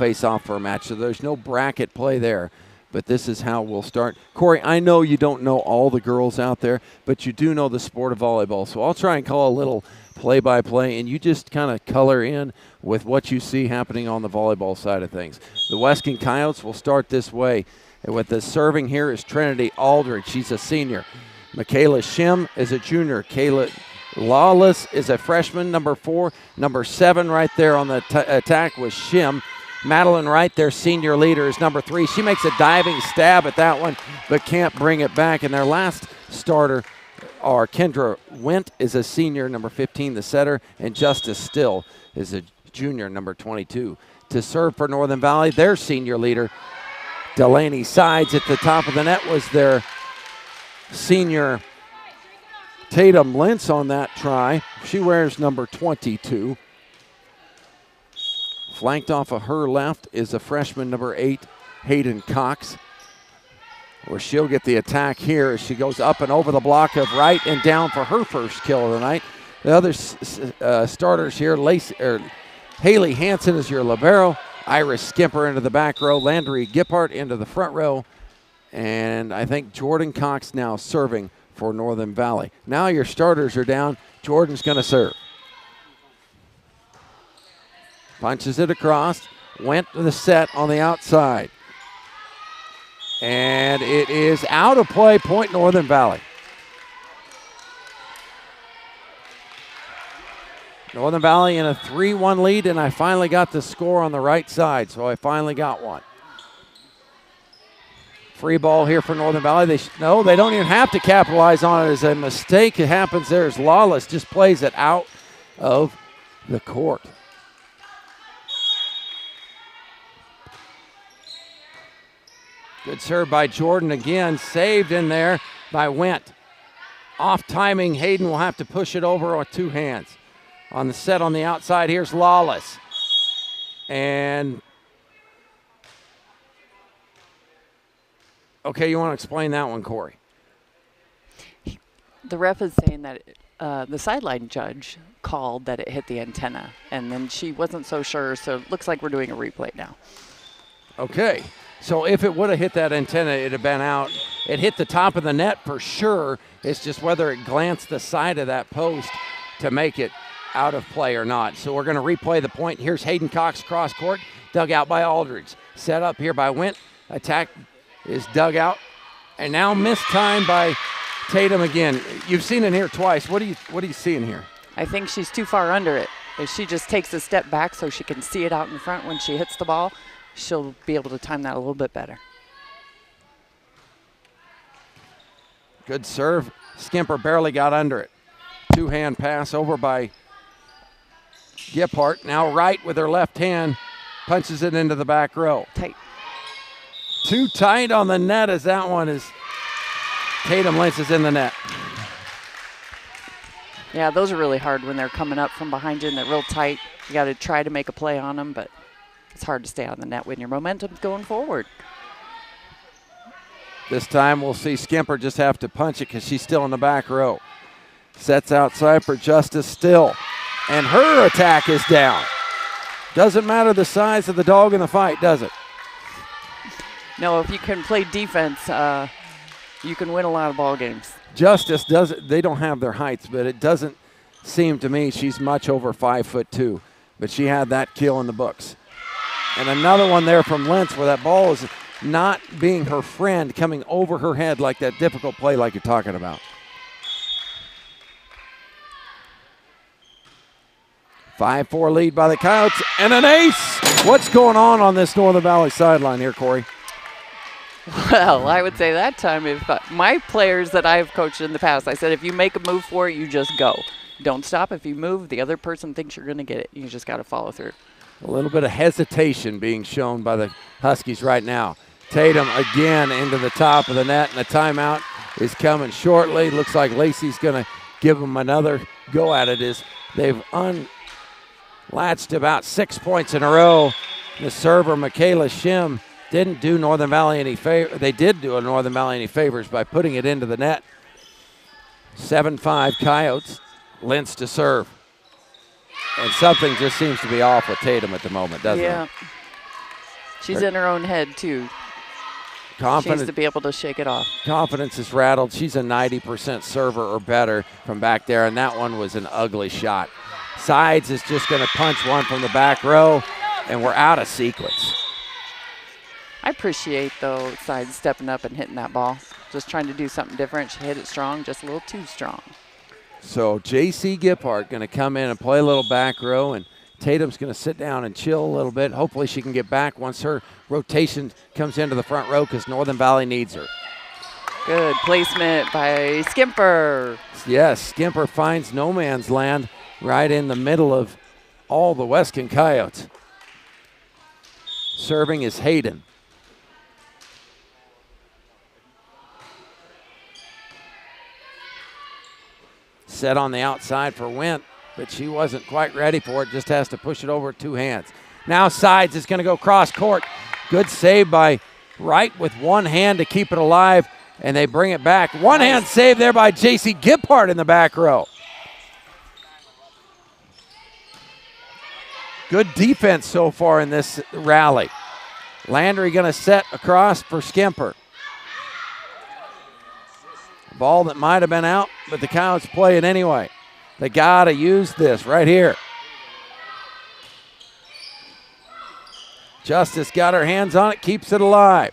face off for a match. So there's no bracket play there. But this is how we'll start. Corey, I know you don't know all the girls out there, but you do know the sport of volleyball. So I'll try and call a little play-by-play, and you just kind of color in with what you see happening on the volleyball side of things. The Weskan Coyotes will start this way. And with the serving here is Trinity Aldridge. She's a senior. Michaela Shim is a junior. Kayla Lawless is a freshman, number 4. Number 7 right there on the attack was Shim. Madeline Wright, their senior leader, is number 3. She makes a diving stab at that one, but can't bring it back. And their last starter, or Kendra Went, is a senior, number 15, the setter, and Justice Still is a junior, number 22. To serve for Northern Valley, their senior leader, Delaney Sides, at the top of the net was their senior Tatum Lentz on that try. She wears number 22. Flanked off of her left is a freshman, number 8, Hayden Cox, where she'll get the attack here as she goes up and over the block of Wright and down for her first kill of the night. The other starters here, Haley Hansen is your libero, Iris Skimper into the back row, Landry Gippart into the front row, and I think Jordan Cox now serving for Northern Valley. Now your starters are down. Jordan's going to serve. Punches it across, went to the set on the outside. And it is out of play, point Northern Valley. Northern Valley in a 3-1 lead, and I finally got the score on the right side, so I finally got one. Free ball here for Northern Valley. They don't even have to capitalize on it as a mistake. It happens there as Lawless just plays it out of the court. Good serve by Jordan again, saved in there by Went. Off timing, Hayden will have to push it over with 2 hands. On the set on the outside, here's Lawless. And, okay, you want to explain that one, Corey? The ref is saying that the sideline judge called that it hit the antenna, and then she wasn't so sure, so it looks like we're doing a replay now. Okay. So if it would have hit that antenna, it would have been out. It hit the top of the net for sure. It's just whether it glanced the side of that post to make it out of play or not. So we're going to replay the point. Here's Hayden Cox cross court, dug out by Aldridge. Set up here by Went. Attack is dug out. And now missed time by Tatum again. You've seen it here twice. What are you seeing here? I think she's too far under it. If she just takes a step back so she can see it out in front when she hits the ball, she'll be able to time that a little bit better. Good serve. Skimper barely got under it. 2-hand pass over by Gippart. Now Wright with her left hand punches it into the back row. Tight. Too tight on the net as that one is. Tatum Lentz is in the net. Yeah, those are really hard when they're coming up from behind you and they're real tight. You got to try to make a play on them, but it's hard to stay on the net when your momentum's going forward. This time we'll see Skimper just have to punch it because she's still in the back row. Sets outside for Justice Still. And her attack is down. Doesn't matter the size of the dog in the fight, does it? No, if you can play defense, you can win a lot of ball games. Justice doesn't, they don't have their heights, but it doesn't seem to me she's much over 5'2", but she had that kill in the books. And another one there from Lentz where that ball is not being her friend, coming over her head like that difficult play like you're talking about. Five-4 lead by the Coyotes, and an ace! What's going on this Northern Valley sideline here, Corey? Well, I would say that time, if my players that I've coached in the past, I said if you make a move for it, you just go. Don't stop. If you move, the other person thinks you're going to get it. You just got to follow through. A little bit of hesitation being shown by the Huskies right now. Tatum again into the top of the net, and the timeout is coming shortly. Looks like Lacey's going to give them another go at it. They've unlatched about 6 points in a row. The server, Michaela Shim, didn't do Northern Valley any favor. They did do Northern Valley any favors by putting it into the net. 7-5 Coyotes. Lentz to serve. And something just seems to be off with Tatum at the moment, doesn't it? She's in her own head, too. She needs to be able to shake it off. Confidence is rattled. She's a 90% server or better from back there, and that one was an ugly shot. Sides is just going to punch one from the back row, and we're out of sequence. I appreciate, though, Sides stepping up and hitting that ball. Just trying to do something different. She hit it strong, just a little too strong. So J.C. Giphart going to come in and play a little back row, and Tatum's going to sit down and chill a little bit. Hopefully she can get back once her rotation comes into the front row because Northern Valley needs her. Good placement by Skimper. Yes, Skimper finds no man's land right in the middle of all the Weskan Coyotes. Serving is Hayden. Set on the outside for Went, but she wasn't quite ready for it. Just has to push it over with two hands. Now Sides is going to go cross court. Good save by Wright with one hand to keep it alive, and they bring it back. One hand save there by J.C. Giphart in the back row. Good defense so far in this rally. Landry going to set across for Skimper. Ball that might have been out, but the Coyotes play it anyway. They got to use this right here. Justice got her hands on it, keeps it alive.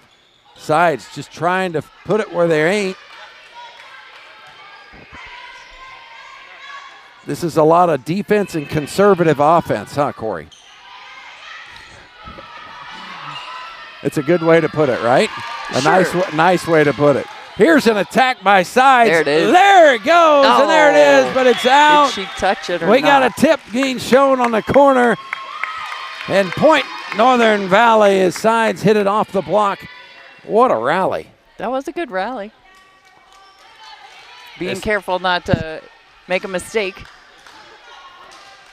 Sides just trying to put it where there ain't. This is a lot of defense and conservative offense, huh, Corey? It's a good way to put it, right? A nice way to put it. Here's an attack by Sides. There it is. There it goes, and there it is, but it's out. Did she touch it or We not? got a tip being shown on the corner. And point Northern Valley as Sides hit it off the block. What a rally. That was a good rally. Being careful not to make a mistake.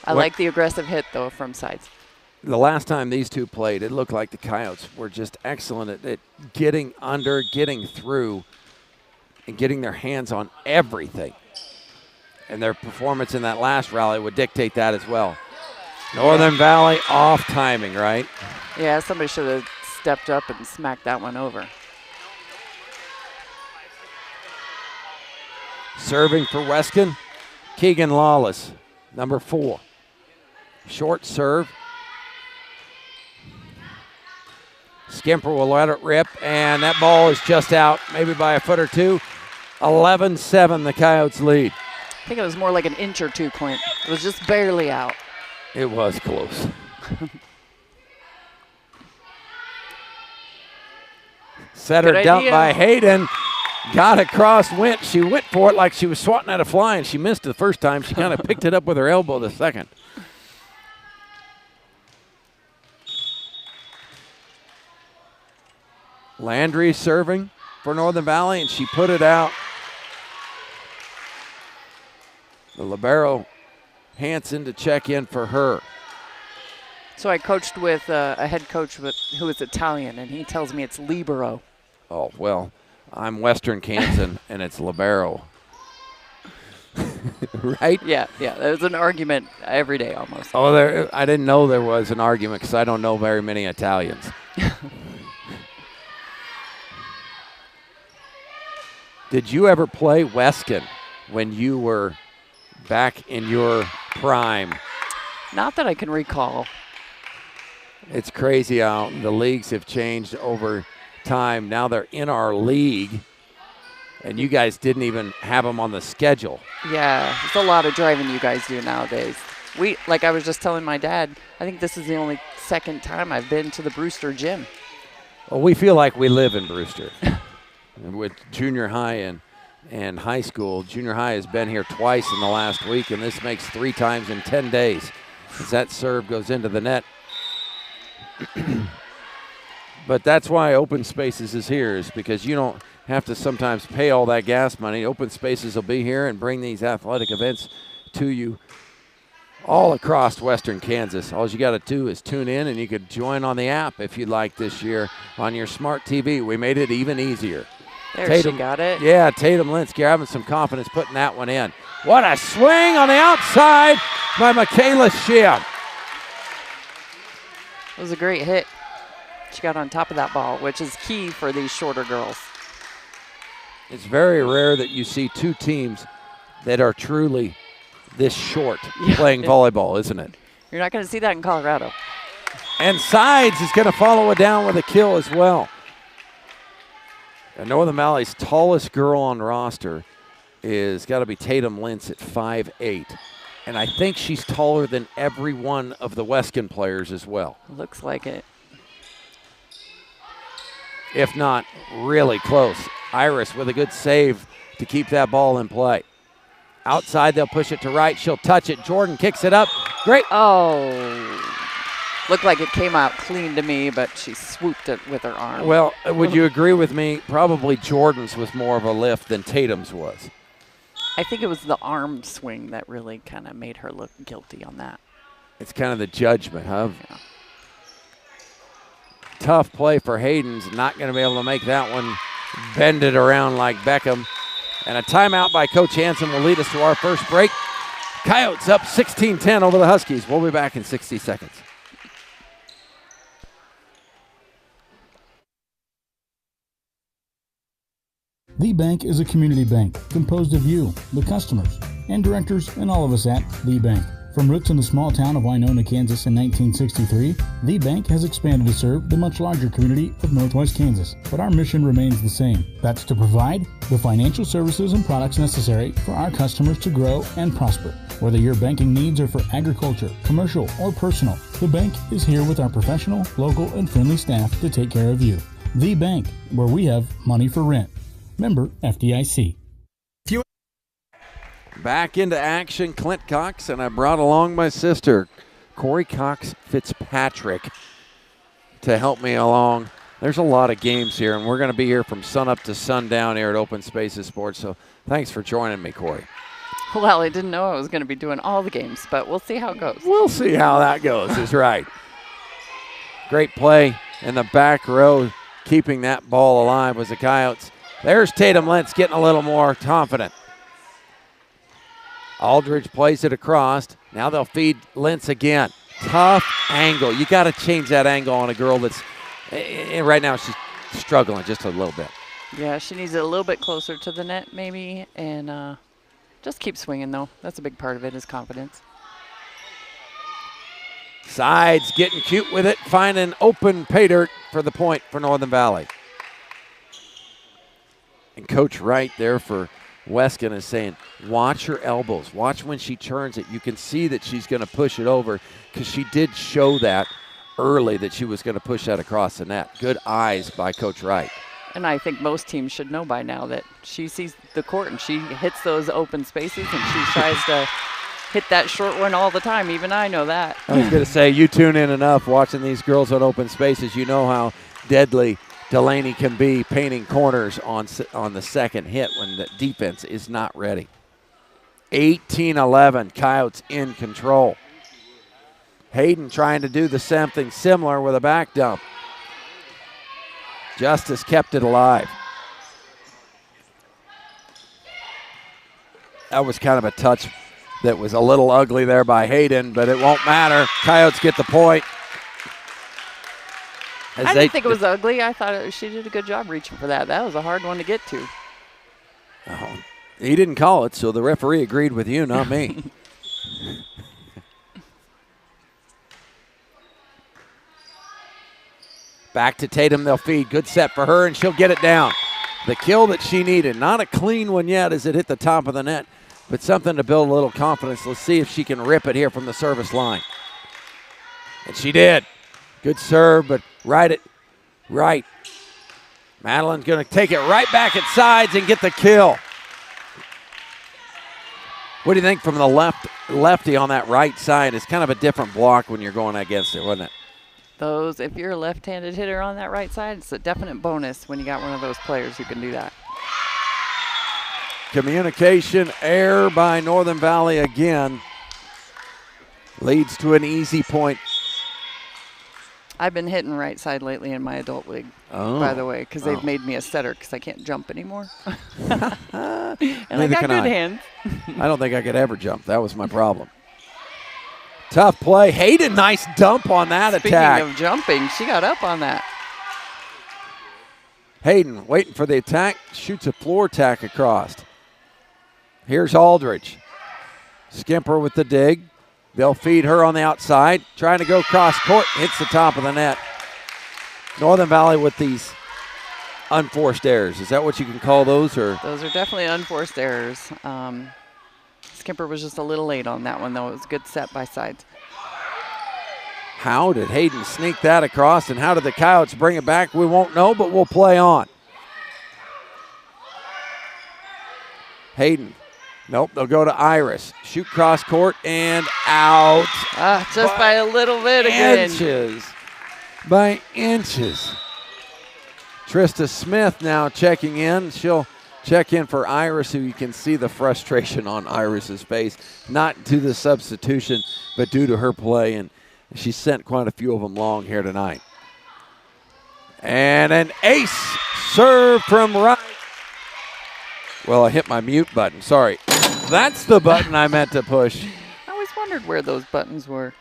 I like the aggressive hit, though, from Sides. The last time these two played, it looked like the Coyotes were just excellent at getting under, getting through, and getting their hands on everything. And their performance in that last rally would dictate that as well. Northern Valley off timing, right? Yeah, somebody should have stepped up and smacked that one over. Serving for Weskan, Keegan Lawless, number 4. Short serve. Skimper will let it rip, and that ball is just out, maybe by a foot or two. 11-7, the Coyotes lead. I think it was more like an inch or two, Clint. It was just barely out. It was close. Setter dumped by Hayden. Got across, she went for it like she was swatting at a fly, and she missed it the first time. She kind of picked it up with her elbow the second. Landry serving for Northern Valley, and she put it out. The libero Hansen to check in for her. So I coached with a head coach who is Italian, and he tells me it's libero. Oh, well, I'm Western Kansas, and it's libero. Right? Yeah. There's an argument every day almost. Oh, I didn't know there was an argument because I don't know very many Italians. Did you ever play Weskan when you were back in your prime? Not that I can recall. It's crazy how the leagues have changed over time. Now they're in our league, and you guys didn't even have them on the schedule. Yeah, it's a lot of driving you guys do nowadays. Like I was just telling my dad, I think this is the only second time I've been to the Brewster gym. Well, we feel like we live in Brewster. With junior high and high school, junior high has been here twice in the last week, and this makes 3 times in 10 days. As that serve goes into the net. But that's why Open Spaces is here, is because you don't have to sometimes pay all that gas money. Open Spaces will be here and bring these athletic events to you all across Western Kansas. All you got to do is tune in, and you could join on the app if you'd like this year on your smart TV. We made it even easier. There, Tatum, she got it. Yeah, Tatum Linsky having some confidence putting that one in. What a swing on the outside by Michaela Shea. It was a great hit. She got on top of that ball, which is key for these shorter girls. It's very rare that you see two teams that are truly this short playing volleyball, isn't it? You're not going to see that in Colorado. And Sides is going to follow it down with a kill as well. And Northern Valley's tallest girl on roster is got to be Tatum Lentz at 5'8". And I think she's taller than every one of the Weskan players as well. Looks like it. If not really close. Iris with a good save to keep that ball in play. Outside, they'll push it to right. She'll touch it. Jordan kicks it up. Great. Oh. Looked like it came out clean to me, but she swooped it with her arm. Well, would you agree with me? Probably Jordan's was more of a lift than Tatum's was. I think it was the arm swing that really kind of made her look guilty on that. It's kind of the judgment, huh? Yeah. Tough play for Hayden's. Not going to be able to make that one bend it around like Beckham. And a timeout by Coach Hansen will lead us to our first break. Coyotes up 16-10 over the Huskies. We'll be back in 60 seconds. The Bank is a community bank composed of you, the customers, and directors, and all of us at The Bank. From roots in the small town of Winona, Kansas in 1963, The Bank has expanded to serve the much larger community of Northwest Kansas. But our mission remains the same. That's to provide the financial services and products necessary for our customers to grow and prosper. Whether your banking needs are for agriculture, commercial, or personal, the bank is here with our professional, local, and friendly staff to take care of you. The Bank, where we have money for rent. Member FDIC. Back into action, Clint Cox, and I brought along my sister, Corey Cox Fitzpatrick, to help me along. There's a lot of games here, and we're going to be here from sunup to sundown here at Open Spaces Sports, so thanks for joining me, Corey. Well, I didn't know I was going to be doing all the games, but we'll see how it goes. We'll see how that goes, is right. Great play in the back row, keeping that ball alive was the Coyotes. There's Tatum Lentz getting a little more confident. Aldridge plays it across. Now they'll feed Lentz again. Tough angle. You got to change that angle on a girl that's, right now she's struggling just a little bit. Yeah, she needs it a little bit closer to the net maybe, and just keep swinging though. That's a big part of it is confidence. Sides getting cute with it, finding open pay dirt for the point for Northern Valley. And Coach Wright there for Weskan is saying, watch her elbows. Watch when she turns it. You can see that she's going to push it over because she did show that early that she was going to push that across the net. Good eyes by Coach Wright. And I think most teams should know by now that she sees the court and she hits those open spaces and she tries to hit that short one all the time. Even I know that. I was going to say, you tune in enough watching these girls on open spaces. You know how deadly Delaney can be painting corners on the second hit when the defense is not ready. 18-11, Coyotes in control. Hayden trying to do something similar with a back dump. Justice kept it alive. That was kind of a touch that was a little ugly there by Hayden, but it won't matter. Coyotes get the point. I didn't think it was ugly. I thought she did a good job reaching for that. That was a hard one to get to. Oh, he didn't call it, so the referee agreed with you, not me. Back to Tatum, they'll feed. Good set for her, and she'll get it down. The kill that she needed. Not a clean one yet as it hit the top of the net, but something to build a little confidence. Let's see if she can rip it here from the service line. And she did. Good serve, but right. Madeline's going to take it right back at Sides and get the kill. What do you think from the lefty on that right side? It's kind of a different block when you're going against it, wasn't it? If you're a left-handed hitter on that right side, it's a definite bonus when you got one of those players who can do that. Communication error by Northern Valley again. Leads to an easy point. I've been hitting right side lately in my adult league, by the way, because they've made me a setter because I can't jump anymore. And I got good hands. I don't think I could ever jump. That was my problem. Tough play. Hayden, nice dump on that attack. Speaking of jumping, she got up on that. Hayden waiting for the attack, shoots a floor tack across. Here's Aldridge. Skimper with the dig. They'll feed her on the outside. Trying to go cross court, hits the top of the net. Northern Valley with these unforced errors. Is that what you can call those? Or those are definitely unforced errors. Skimper was just a little late on that one, though. It was a good set by sides. How did Hayden sneak that across, and how did the Coyotes bring it back? We won't know, but we'll play on. Hayden. Nope, they'll go to Iris. Shoot cross court and out. Just by a little bit again. By inches. Trista Smith now checking in. She'll check in for Iris, who you can see the frustration on Iris's face, not due to the substitution, but due to her play, and she sent quite a few of them long here tonight. And an ace serve from right. Well, I hit my mute button. Sorry. That's the button I meant to push. I always wondered where those buttons were.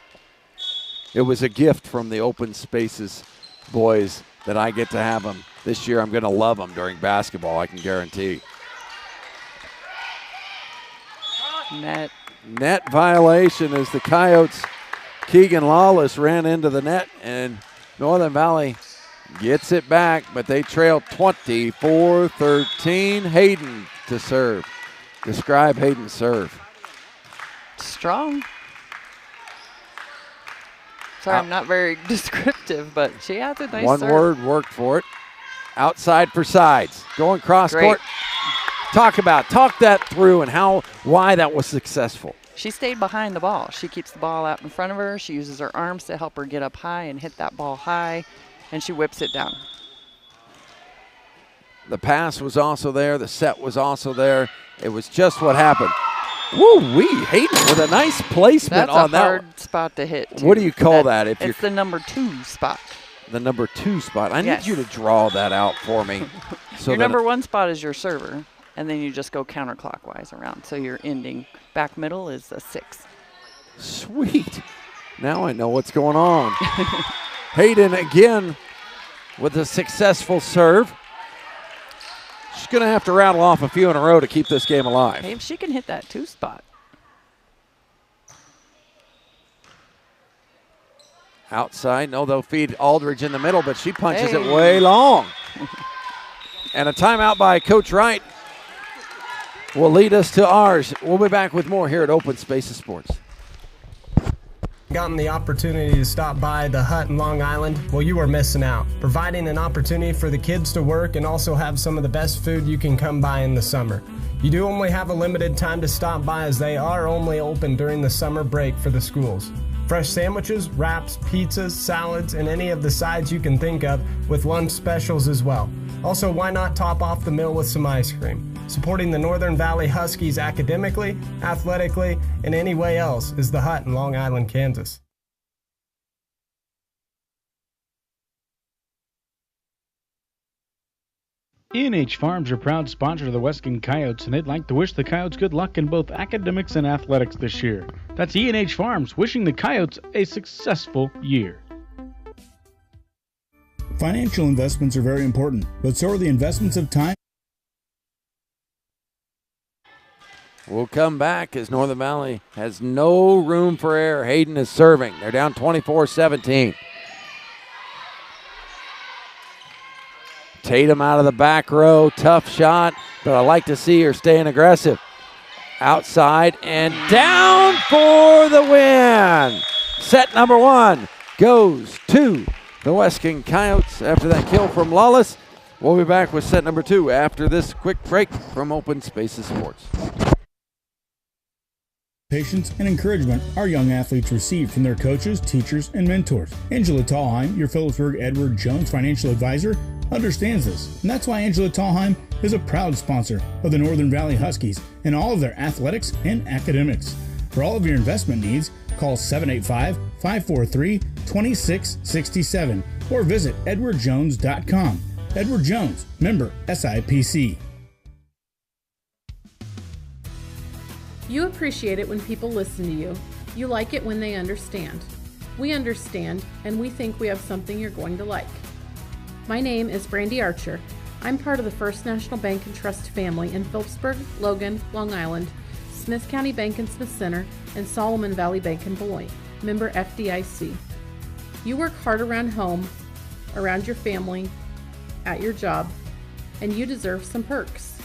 It was a gift from the Open Spaces boys that I get to have them. This year I'm going to love them during basketball, I can guarantee. Net violation as the Coyotes, Keegan Lawless ran into the net, and Northern Valley gets it back, but they trail 24-13. Hayden to serve. Describe Hayden's serve. Strong. Sorry, I'm not very descriptive, but she has a nice serve. One word worked for it. Outside for sides. Going cross court. Talk that through and why that was successful. She stayed behind the ball. She keeps the ball out in front of her. She uses her arms to help her get up high and hit that ball high, and she whips it down. The pass was also there. The set was also there. It was just what happened. Woo-wee, Hayden with a nice placement on that. That's a hard spot to hit, too. What do you call that? It's the number 2 spot. The number 2 spot. I need you to draw that out for me. So your number 1 spot is your server, and then you just go counterclockwise around. So your ending back middle is a 6. Sweet. Now I know what's going on. Hayden again with a successful serve. She's going to have to rattle off a few in a row to keep this game alive. Hey, if she can hit that 2 spot. Outside, no, they'll feed Aldridge in the middle, but she punches it way long. And a timeout by Coach Wright will lead us to ours. We'll be back with more here at Open Spaces Sports. Gotten the opportunity to stop by the hut in Long Island? Well, you are missing out. Providing an opportunity for the kids to work and also have some of the best food you can come by in the summer. You do only have a limited time to stop by, as they are only open during the summer break for the schools. Fresh sandwiches, wraps, pizzas, salads, and any of the sides you can think of, with lunch specials as well. Also, why not top off the meal with some ice cream? Supporting the Northern Valley Huskies academically, athletically, and any way else is the hut in Long Island, Kansas. E&H Farms are proud sponsor of the Weskan Coyotes, and they'd like to wish the Coyotes good luck in both academics and athletics this year. That's E&H Farms wishing the Coyotes a successful year. Financial investments are very important, but so are the investments of time. We'll come back as Northern Valley has no room for error. Hayden is serving. They're down 24-17. Tatum out of the back row. Tough shot, but I like to see her staying aggressive. Outside and down for the win. Set number 1 goes to the Weskan Coyotes after that kill from Lawless. We'll be back with set number 2 after this quick break from Open Spaces Sports. Patience and encouragement our young athletes receive from their coaches, teachers, and mentors. Angela Tallheim, your Phillipsburg Edward Jones financial advisor, understands this, and that's why Angela Tallheim is a proud sponsor of the Northern Valley Huskies and all of their athletics and academics. For all of your investment needs, call 785-543-2667 or visit edwardjones.com. Edward Jones, member SIPC. You appreciate it when people listen to you. You like it when they understand. We understand, and we think we have something you're going to like. My name is Brandy Archer, I'm part of the First National Bank and Trust family in Phillipsburg, Logan, Long Island, Smith County Bank and Smith Center, and Solomon Valley Bank in Beloit, member FDIC. You work hard around home, around your family, at your job, and you deserve some perks.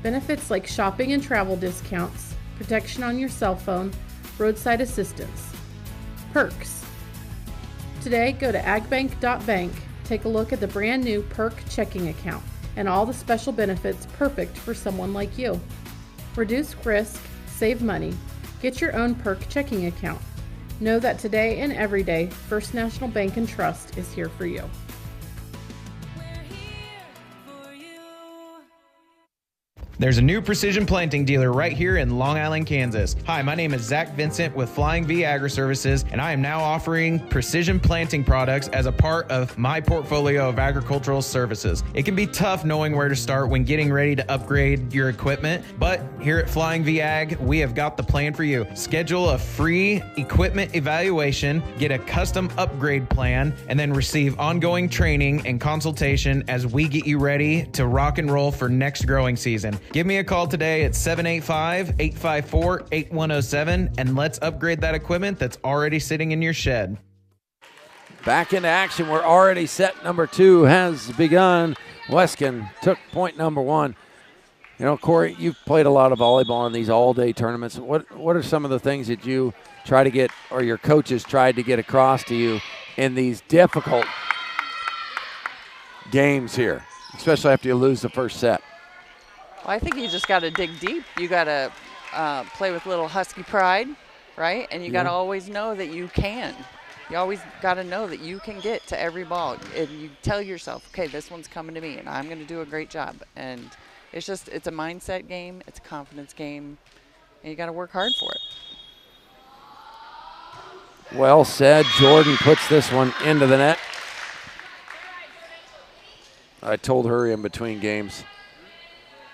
Benefits like shopping and travel discounts, protection on your cell phone, roadside assistance. Perks. Today, go to agbank.bank, take a look at the brand new Perk checking account and all the special benefits perfect for someone like you. Reduce risk, save money, get your own Perk checking account. Know that today and every day, First National Bank and Trust is here for you. There's a new precision planting dealer right here in Long Island, Kansas. Hi, my name is Zach Vincent with Flying V Agri Services, and I am now offering precision planting products as a part of my portfolio of agricultural services. It can be tough knowing where to start when getting ready to upgrade your equipment, but here at Flying V Ag, we have got the plan for you. Schedule a free equipment evaluation, get a custom upgrade plan, and then receive ongoing training and consultation as we get you ready to rock and roll for next growing season. Give me a call today at 785-854-8107 and let's upgrade that equipment that's already sitting in your shed. Back into action. We're already set number 2 has begun. Weskan took point number 1. You know, Corey, you've played a lot of volleyball in these all-day tournaments. What are some of the things that you try to get, or your coaches tried to get across to you in these difficult games here, especially after you lose the first set? Well, I think you just got to dig deep. You got to play with little Husky pride, right? And you got to always know that you can. You always got to know that you can get to every ball. And you tell yourself, okay, this one's coming to me, and I'm going to do a great job. And it's a mindset game. It's a confidence game. And you got to work hard for it. Well said. Jordan puts this one into the net. I told her in between games,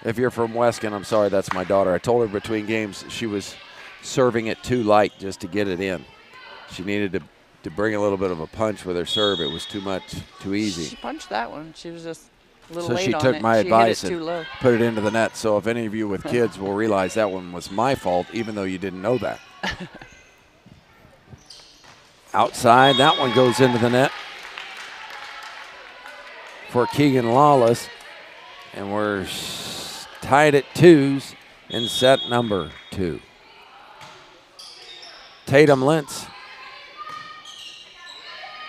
if you're from Weskan, I'm sorry, that's my daughter. I told her between games she was serving it too light just to get it in. She needed to bring a little bit of a punch with her serve. It was too much, too easy. She punched that one. She was just a little so late she on took it. my advice hit it too low. and put it into the net. So if any of you with kids will realize that one was my fault, even though you didn't know that. Outside, that one goes into the net for Keegan Lawless. And we're tied at 2s in set number 2. Tatum Lentz.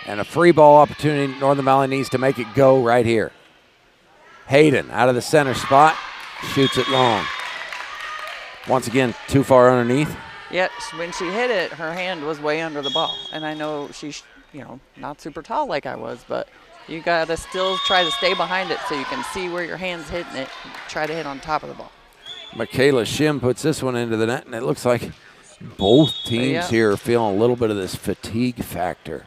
And a free ball opportunity. Northern Valley needs to make it go right here. Hayden out of the center spot, shoots it long. Once again, too far underneath. Yeah, when she hit it, her hand was way under the ball. And I know she's, not super tall like I was, but you got to still try to stay behind it so you can see where your hand's hitting it. Try to hit on top of the ball. Michaela Shim puts this one into the net, and it looks like both teams here are feeling a little bit of this fatigue factor.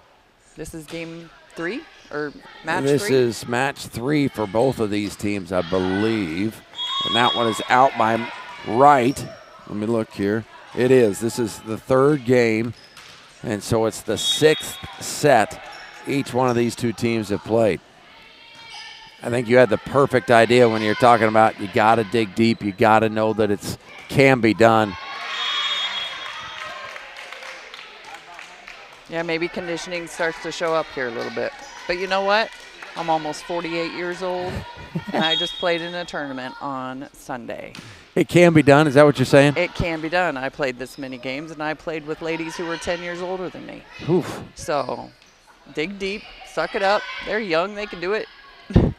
This is game 3 or match 3? This is match 3 for both of these teams, I believe. And that one is out by right. Let me look here. It is. This is the 3rd game, and so it's the 6th set each one of these two teams have played. I think you had the perfect idea when you're talking about you got to dig deep. You got to know that it can be done. Yeah, maybe conditioning starts to show up here a little bit. But you know what? I'm almost 48 years old, and I just played in a tournament on Sunday. It can be done. Is that what you're saying? It can be done. I played this many games, and I played with ladies who were 10 years older than me. Oof. So dig deep, suck it up. They're young. They can do it.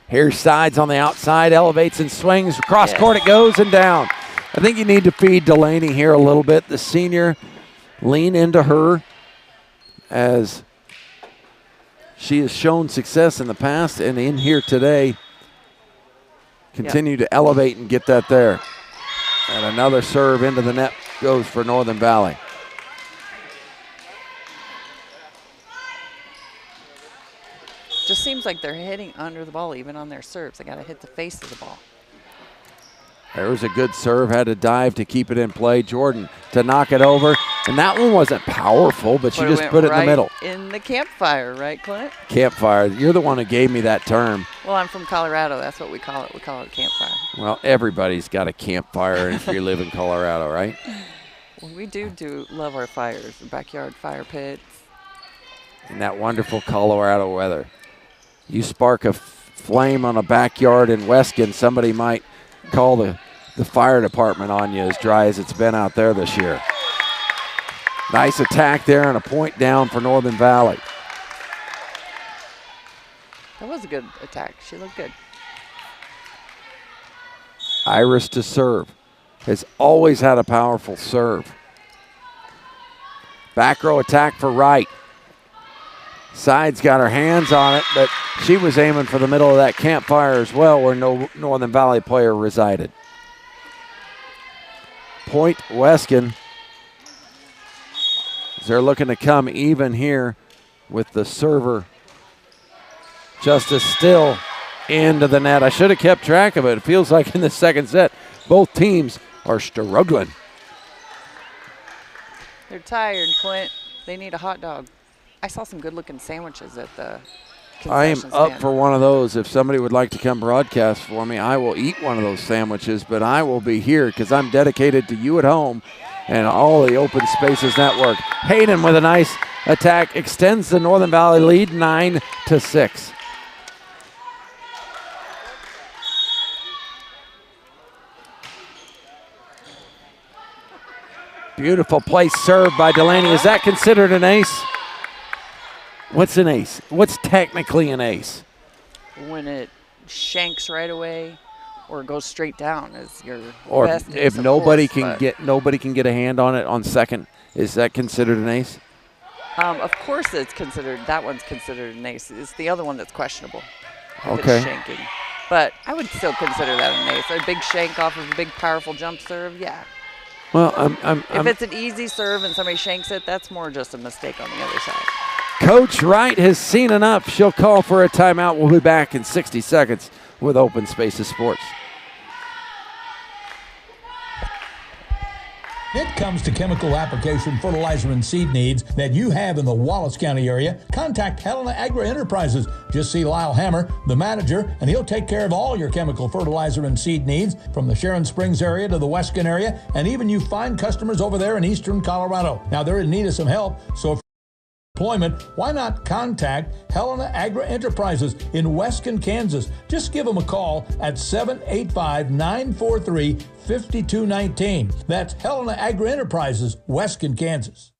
Here's Sides on the outside, elevates and swings. Across court it goes and down. I think you need to feed Delaney here a little bit. The senior, lean into her as she has shown success in the past and in here today. Continue to elevate and get that there. And another serve into the net goes for Northern Valley. Just seems like they're hitting under the ball even on their serves. They got to hit the face of the ball. There was a good serve, had to dive to keep it in play. Jordan to knock it over. And that one wasn't powerful, but she just put it in the middle. In the campfire, right, Clint? Campfire. You're the one who gave me that term. Well, I'm from Colorado. That's what we call it. We call it a campfire. Well, everybody's got a campfire if you live in Colorado, right? Well, we do love our fires, the backyard fire pits. In that wonderful Colorado weather. You spark a flame on a backyard in Weskan, somebody might call the fire department on you, as dry as it's been out there this year. Nice attack there and a point down for Northern Valley. That was a good attack. She looked good. Iris to serve. Has always had a powerful serve. Back row attack for Wright. Side's got her hands on it, but she was aiming for the middle of that campfire as well, where no Northern Valley player resided. Point Weskan. They're looking to come even here with the server just as still into the net. I should have kept track of it. It feels like in the second set, both teams are struggling. They're tired, Clint. They need a hot dog. I saw some good-looking sandwiches at the I am concession up stand. for one of those. If somebody would like to come broadcast for me, I will eat one of those sandwiches, but I will be here because I'm dedicated to you at home and all the Open Spaces Network. Hayden with a nice attack extends the Northern Valley lead 9-6. Beautiful place served by Delaney. Is that considered an ace? What's an ace? What's technically an ace? When it shanks right away or goes straight down is your Or best if ace, of nobody course, can get a hand on it on second, is that considered an ace? Of course it's considered, that one's considered an ace. It's the other one that's questionable. If Okay. It's shanking. But I would still consider that an ace. A big shank off of a big powerful jump serve, yeah. Well, If it's an easy serve and somebody shanks it, that's more just a mistake on the other side. Coach Wright has seen enough. She'll call for a timeout. We'll be back in 60 seconds with Open Spaces Sports. When it comes to chemical application, fertilizer, and seed needs that you have in the Wallace County area, contact Helena Agri Enterprises. Just see Lyle Hammer, the manager, and he'll take care of all your chemical fertilizer and seed needs from the Sharon Springs area to the Weskan area, and even you find customers over there in eastern Colorado. Now, they're in need of some help, so if employment, why not contact Helena Agri Enterprises in Weskan, Kansas? Just give them a call at 785-943-5219. That's Helena Agri Enterprises, Weskan, Kansas.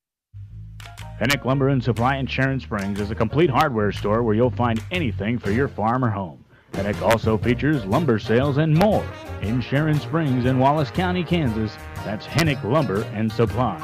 Hennick Lumber and Supply in Sharon Springs is a complete hardware store where you'll find anything for your farm or home. Hennick also features lumber sales and more in Sharon Springs and Wallace County, Kansas. That's Hennick Lumber and Supply.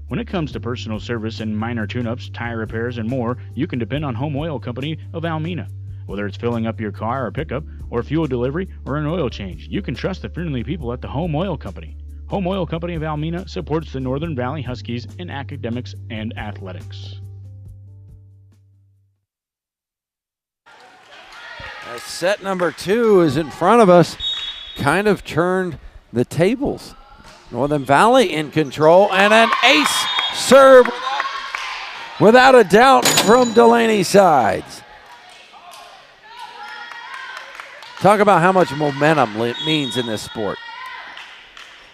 When it comes to personal service and minor tune-ups, tire repairs, and more, you can depend on Home Oil Company of Almena. Whether it's filling up your car or pickup, or fuel delivery, or an oil change, you can trust the friendly people at the Home Oil Company. Home Oil Company of Almena supports the Northern Valley Huskies in academics and athletics. Set number 2 is in front of us. Kind of turned the tables. Northern Valley in control, and an ace serve without a doubt from Delaney's sides. Talk about how much momentum it means in this sport.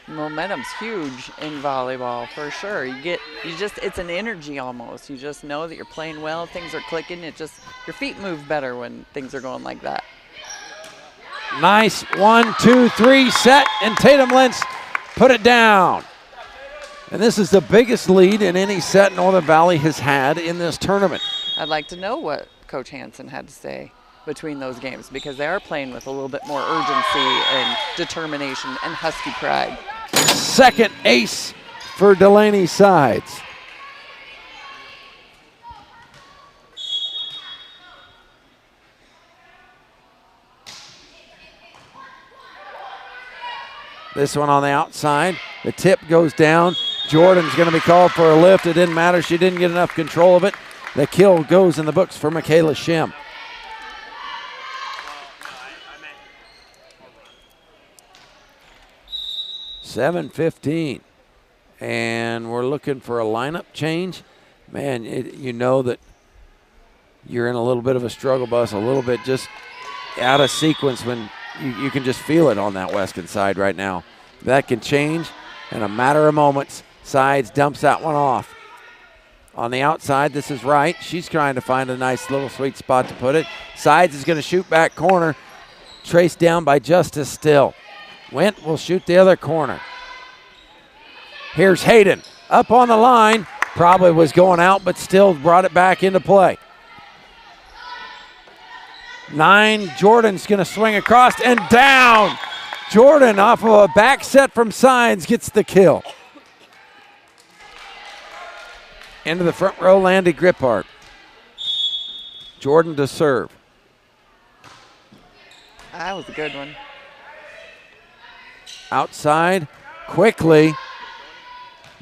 Momentum's huge in volleyball for sure. It's an energy almost. You just know that you're playing well, things are clicking. Your feet move better when things are going like that. Nice 1, 2, 3 set, and Tatum Lentz put it down. And this is the biggest lead in any set Northern Valley has had in this tournament. I'd like to know what Coach Hansen had to say between those games because they are playing with a little bit more urgency and determination and Husky pride. Second ace for Delaney's sides. This one on the outside. The tip goes down. Jordan's going to be called for a lift. It didn't matter. She didn't get enough control of it. The kill goes in the books for Michaela Shim. $7:15. And we're looking for a lineup change. Man, you know that you're in a little bit of a struggle bus, a little bit just out of sequence when you can just feel it on that Weskan side right now. That can change in a matter of moments. Sides dumps that one off. On the outside, this is Wright. She's trying to find a nice little sweet spot to put it. Sides is going to shoot back corner. Traced down by Justice Still. Went will shoot the other corner. Here's Hayden up on the line. Probably was going out, but still brought it back into play. 9, Jordan's going to swing across and down. Jordan off of a back set from Sides gets the kill. Into the front row, Landy Grippart. Jordan to serve. That was a good one. Outside, quickly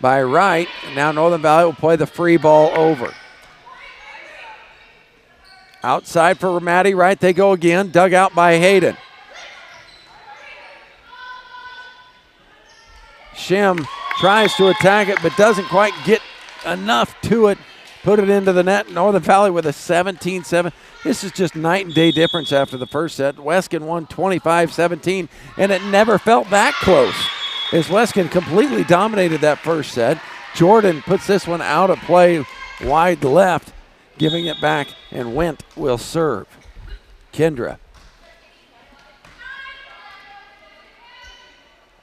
by Wright. Now Northern Valley will play the free ball over. Outside for Maddie Wright, they go again. Dug out by Hayden. Shim tries to attack it, but doesn't quite get enough to it. Put it into the net. Northern Valley with a 17-7. This is just night and day difference after the first set. Weskan won 25-17, and it never felt that close as Weskan completely dominated that first set. Jordan puts this one out of play wide left, giving it back, and Wendt will serve. Kendra.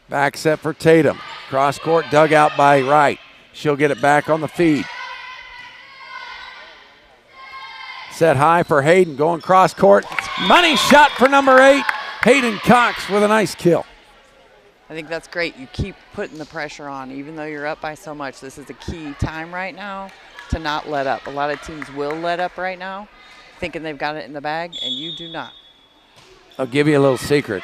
Back set for Tatum. Cross court dug out by Wright. She'll get it back on the feed. Set high for Hayden, going cross court. Money shot for number 8. Hayden Cox with a nice kill. I think that's great. You keep putting the pressure on, even though you're up by so much. This is a key time right now to not let up. A lot of teams will let up right now, thinking they've got it in the bag, and you do not. I'll give you a little secret.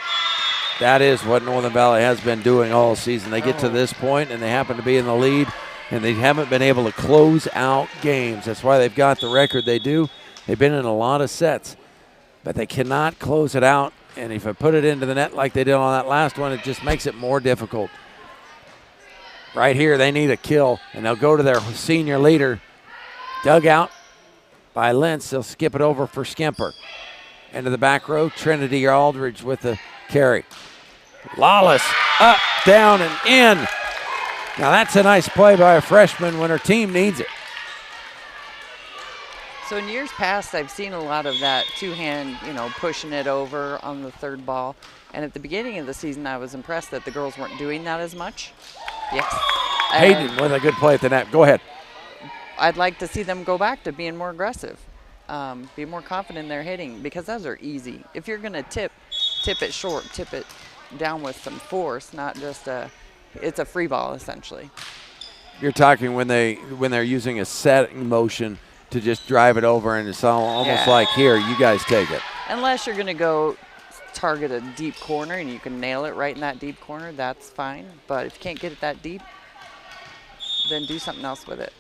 That is what Northern Valley has been doing all season. They get to this point, and they happen to be in the lead, and they haven't been able to close out games. That's why they've got the record they do. They've been in a lot of sets, but they cannot close it out. And if I put it into the net like they did on that last one, it just makes it more difficult. Right here, they need a kill, and they'll go to their senior leader. Dug out by Lentz. They'll skip it over for Skimper. Into the back row, Trinity Aldridge with the carry. Lawless, up, down, and in. Now that's a nice play by a freshman when her team needs it. So in years past, I've seen a lot of that two-hand, pushing it over on the third ball. And at the beginning of the season, I was impressed that the girls weren't doing that as much. Yes. Hayden with a good play at the net. Go ahead. I'd like to see them go back to being more aggressive, be more confident in their hitting, because those are easy. If you're going to tip it short, tip it down with some force, not just it's a free ball essentially. You're talking when they're using a setting motion to just drive it over, and it's almost like, here, you guys take it. Unless you're going to go target a deep corner and you can nail it right in that deep corner, that's fine. But if you can't get it that deep, then do something else with it.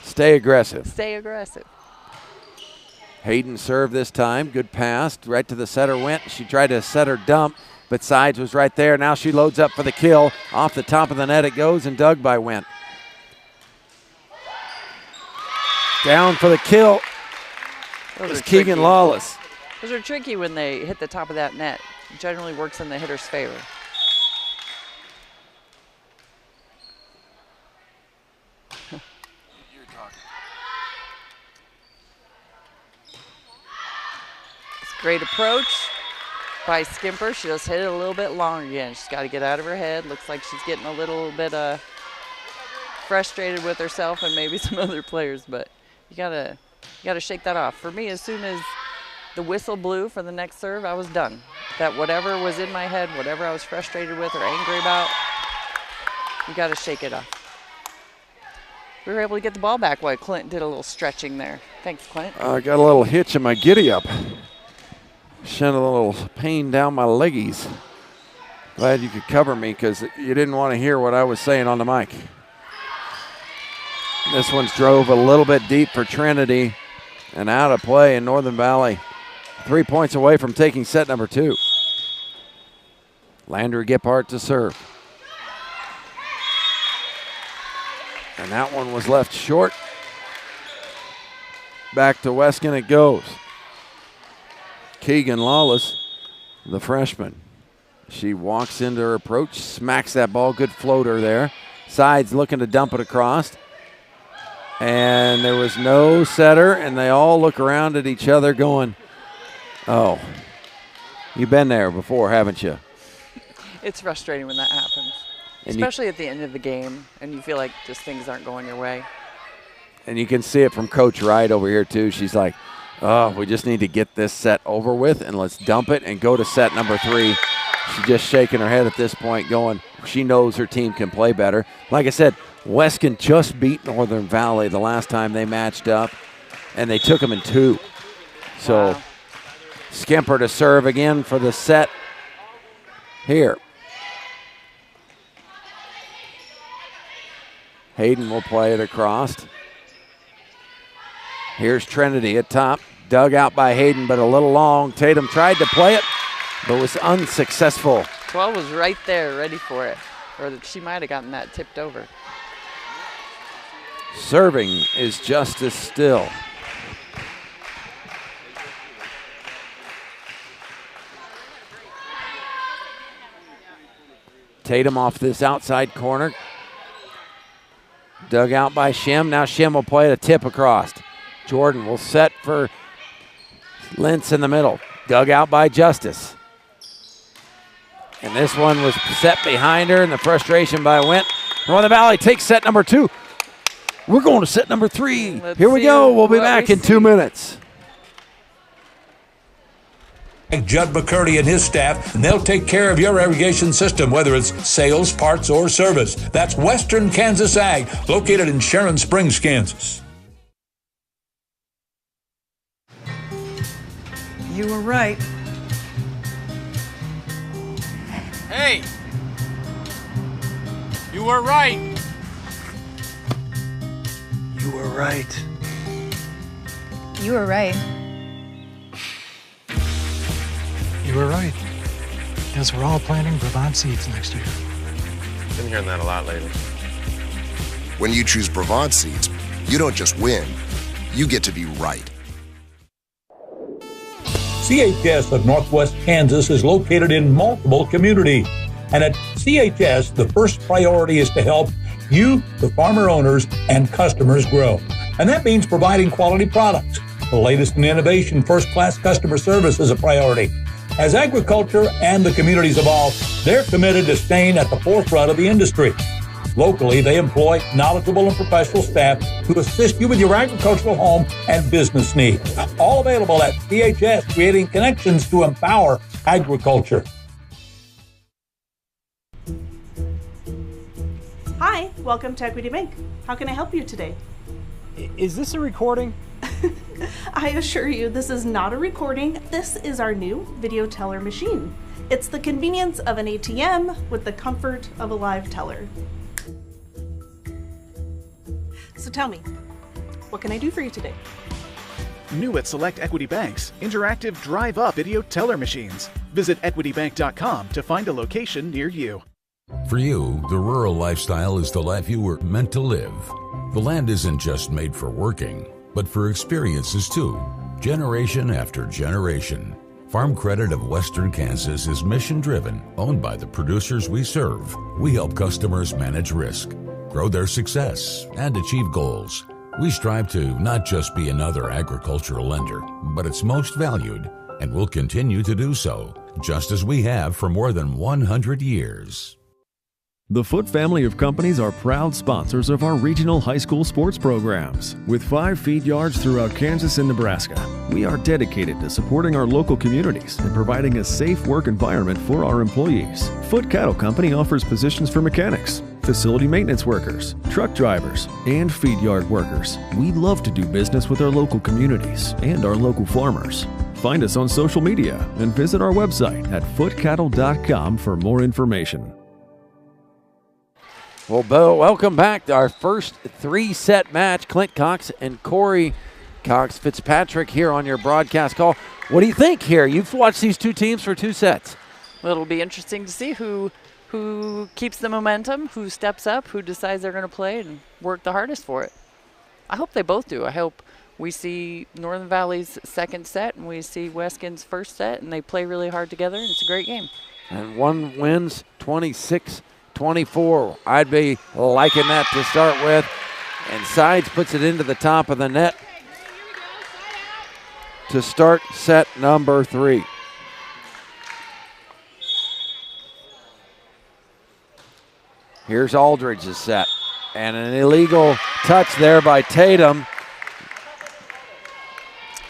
Stay aggressive. Stay aggressive. Hayden served this time. Good pass. Right to the setter went. She tried to set her dump, but Sides was right there. Now she loads up for the kill. Off the top of the net it goes, and dug by Wendt. Down for the kill is Keegan Lawless. Those are tricky when they hit the top of that net. It generally works in the hitter's favor. It's a great approach by Skimper. She just hit it a little bit long again. She's got to get out of her head. Looks like she's getting a little bit frustrated with herself and maybe some other players, but you gotta shake that off. For me, as soon as the whistle blew for the next serve, I was done. That whatever was in my head, whatever I was frustrated with or angry about, you gotta shake it off. We were able to get the ball back while Clint did a little stretching there. Thanks, Clint. I got a little hitch in my giddy up. Sent a little pain down my leggies. Glad you could cover me because you didn't want to hear what I was saying on the mic. This one's drove a little bit deep for Trinity and out of play in Northern Valley. 3 points away from taking set number 2. Landry Gippart to serve. And that one was left short. Back to Weskan it goes. Keegan Lawless, the freshman. She walks into her approach, smacks that ball. Good floater there. Sides looking to dump it across. And there was no setter, and they all look around at each other going, oh, you've been there before, haven't you? It's frustrating when that happens, especially at the end of the game, and you feel like just things aren't going your way. And you can see it from Coach Wright over here, too. She's like, oh, we just need to get this set over with, and let's dump it and go to set number 3. She's just shaking her head at this point going, she knows her team can play better. Like I said, Weskan just beat Northern Valley the last time they matched up, and they took them in 2. So Wow. Skimper to serve again for the set here. Hayden will play it across. Here's Trinity at top. Dug out by Hayden, but a little long. Tatum tried to play it, but was unsuccessful. 12 was right there, ready for it. Or that she might have gotten that tipped over. Serving is Justice Still. Tatum off this outside corner. Dug out by Shem. Now Shem will play a tip across. Jordan will set for Lentz in the middle. Dug out by Justice. And this one was set behind her, and the frustration by Went. Northern Valley takes set number 2. We're going to set number 3. Let's Here we see go. We'll be what back we in 2 see. minutes. Judd McCurdy and his staff, and they'll take care of your irrigation system, whether it's sales, parts, or service. That's Western Kansas Ag, located in Sharon Springs, Kansas. You were right. Hey! You were right! You were right. You were right. You were right. Because we're all planting Brevant seeds next year. Been hearing that a lot lately. When you choose Brevant seeds, you don't just win, you get to be right. CHS of Northwest Kansas is located in multiple communities. And at CHS, the first priority is to help you, the farmer owners, and customers grow. And that means providing quality products. The latest in innovation, first-class customer service is a priority. As agriculture and the communities evolve, they're committed to staying at the forefront of the industry. Locally, they employ knowledgeable and professional staff to assist you with your agricultural home and business needs. All available at CHS, creating connections to empower agriculture. Hi, welcome to Equity Bank. How can I help you today? Is this a recording? I assure you, this is not a recording. This is our new video teller machine. It's the convenience of an ATM with the comfort of a live teller. So tell me, what can I do for you today? New at select Equity Banks, interactive drive-up video teller machines. Visit equitybank.com to find a location near you. For you, the rural lifestyle is the life you were meant to live. The land isn't just made for working, but for experiences too, generation after generation. Farm Credit of Western Kansas is mission-driven, owned by the producers we serve. We help customers manage risk, grow their success, and achieve goals. We strive to not just be another agricultural lender, but its most valued, and will continue to do so, just as we have for more than 100 years. The Foote family of companies are proud sponsors of our regional high school sports programs. With 5 feed yards throughout Kansas and Nebraska, we are dedicated to supporting our local communities and providing a safe work environment for our employees. Foote Cattle Company offers positions for mechanics, facility maintenance workers, truck drivers, and feed yard workers. We love to do business with our local communities and our local farmers. Find us on social media and visit our website at footcattle.com for more information. Well, Bo, welcome back to our first 3-set match. Clint Cox and Corey Cox Fitzpatrick here on your broadcast call. What do you think here? You've watched these two teams for 2 sets. Well, it'll be interesting to see who keeps the momentum, who steps up, who decides they're going to play and work the hardest for it. I hope they both do. I hope we see Northern Valley's second set and we see Weskan's first set, and they play really hard together, and it's a great game. And one wins 26-24. I'd be liking that to start with. And Sides puts it into the top of the net to start set number 3. Here's Aldridge's set. And an illegal touch there by Tatum.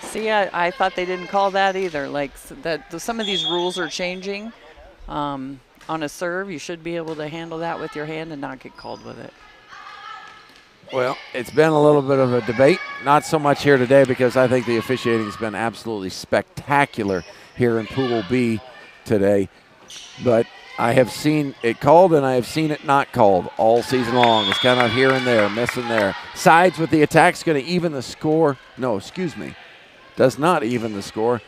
See, I thought they didn't call that either. Like some of these rules are changing. On a serve, you should be able to handle that with your hand and not get called with it. Well, it's been a little bit of a debate. Not so much here today because I think the officiating has been absolutely spectacular here in Pool B today. But I have seen it called and I have seen it not called all season long. It's kind of here and there, missing there. Sides with the attack's going to even the score. No, excuse me. Does not even the score.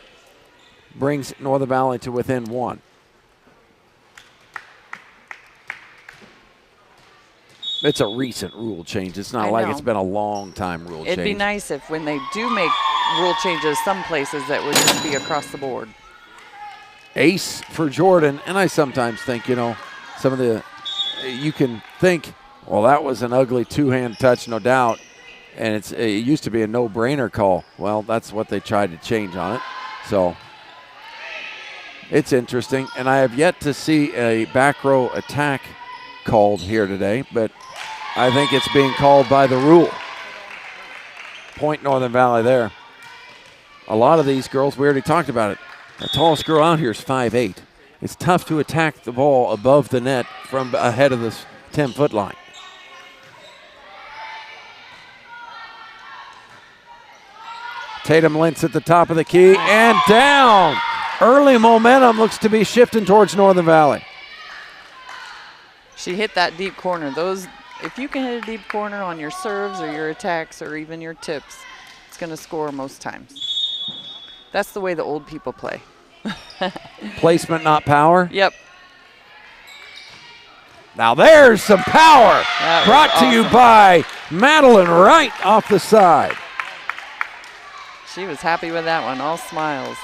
Brings Northern Valley to within 1. It's a recent rule change. It's not like it's been a long time rule change. It'd be nice if when they do make rule changes some places that would just be across the board. Ace for Jordan, and I sometimes think, you know, some of the, you can think, well, that was an ugly two-hand touch, no doubt, and it used to be a no-brainer call. Well, that's what they tried to change on it, so it's interesting, and I have yet to see a back row attack called here today, but I think it's being called by the rule. Point Northern Valley there. A lot of these girls, we already talked about it. The tallest girl out here is 5'8". It's tough to attack the ball above the net from ahead of the 10-foot line. Tatum Lentz at the top of the key and down. Early momentum looks to be shifting towards Northern Valley. She hit that deep corner. If you can hit a deep corner on your serves or your attacks or even your tips, it's going to score most times. That's the way the old people play. Placement, not power? Yep. Now there's some power. Brought to you by Madeline Wright off the side. She was happy with that one, all smiles.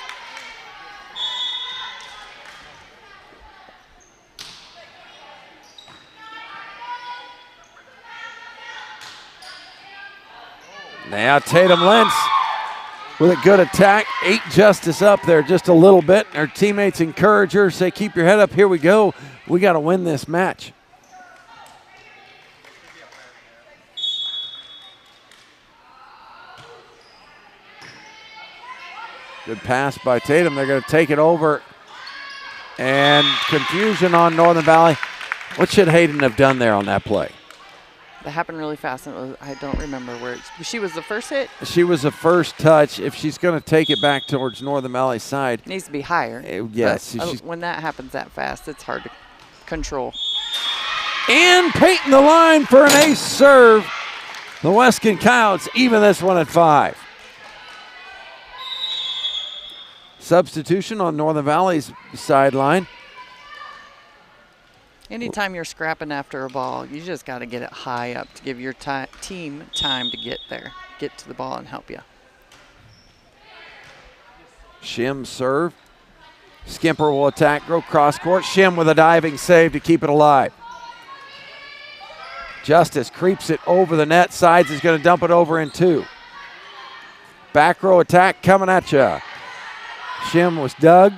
Now Tatum Lentz with a good attack. 8 Justice up there just a little bit. Her teammates encourage her, say, keep your head up, here we go. We got to win this match. Good pass by Tatum. They're going to take it over. And confusion on Northern Valley. What should Hayden have done there on that play? That happened really fast, and I don't remember where she was the first hit. She was the first touch. If she's going to take it back towards Northern Valley's side, it needs to be higher. Yes. When that happens that fast, it's hard to control. And Peyton the line for an ace serve. The Weskan Coyotes even this one at 5. Substitution on Northern Valley's sideline. Anytime you're scrapping after a ball, you just got to get it high up to give your team time to get there, get to the ball and help you. Shim serve. Skimper will attack, go cross court. Shim with a diving save to keep it alive. Justice creeps it over the net. Sides is going to dump it over in 2. Back row attack coming at you. Shim was dug.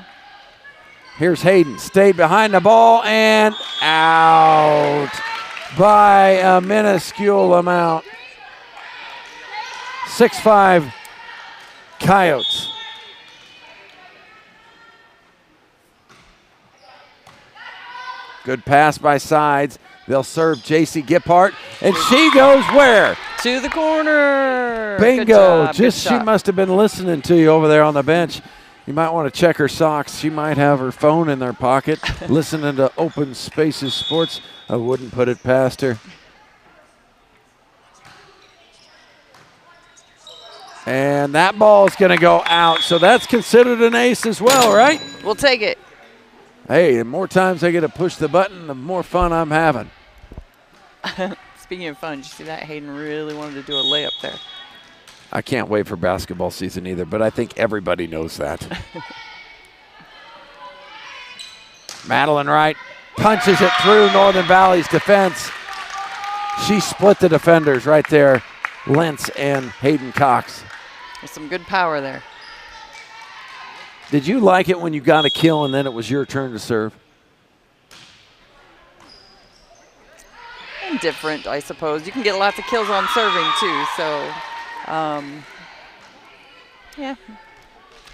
Here's Hayden, stayed behind the ball and out by a minuscule amount. 6-5 Coyotes. Good pass by Sides. They'll serve J.C. Giphart, and she goes where? To the corner. Bingo. Good job, Just good she shot. must have been listening to you over there on the bench. You might want to check her socks. She might have her phone in their pocket, listening to Open Spaces Sports. I wouldn't put it past her. And that ball is going to go out. So that's considered an ace as well, right? We'll take it. Hey, the more times I get to push the button, the more fun I'm having. Speaking of fun, did you see that? Hayden really wanted to do a layup there. I can't wait for basketball season either, but I think everybody knows that. Madeline Wright punches it through Northern Valley's defense. She split the defenders right there, Lentz and Hayden Cox. There's some good power there. Did you like it when you got a kill and then it was your turn to serve? Indifferent, I suppose. You can get lots of kills on serving too, so yeah.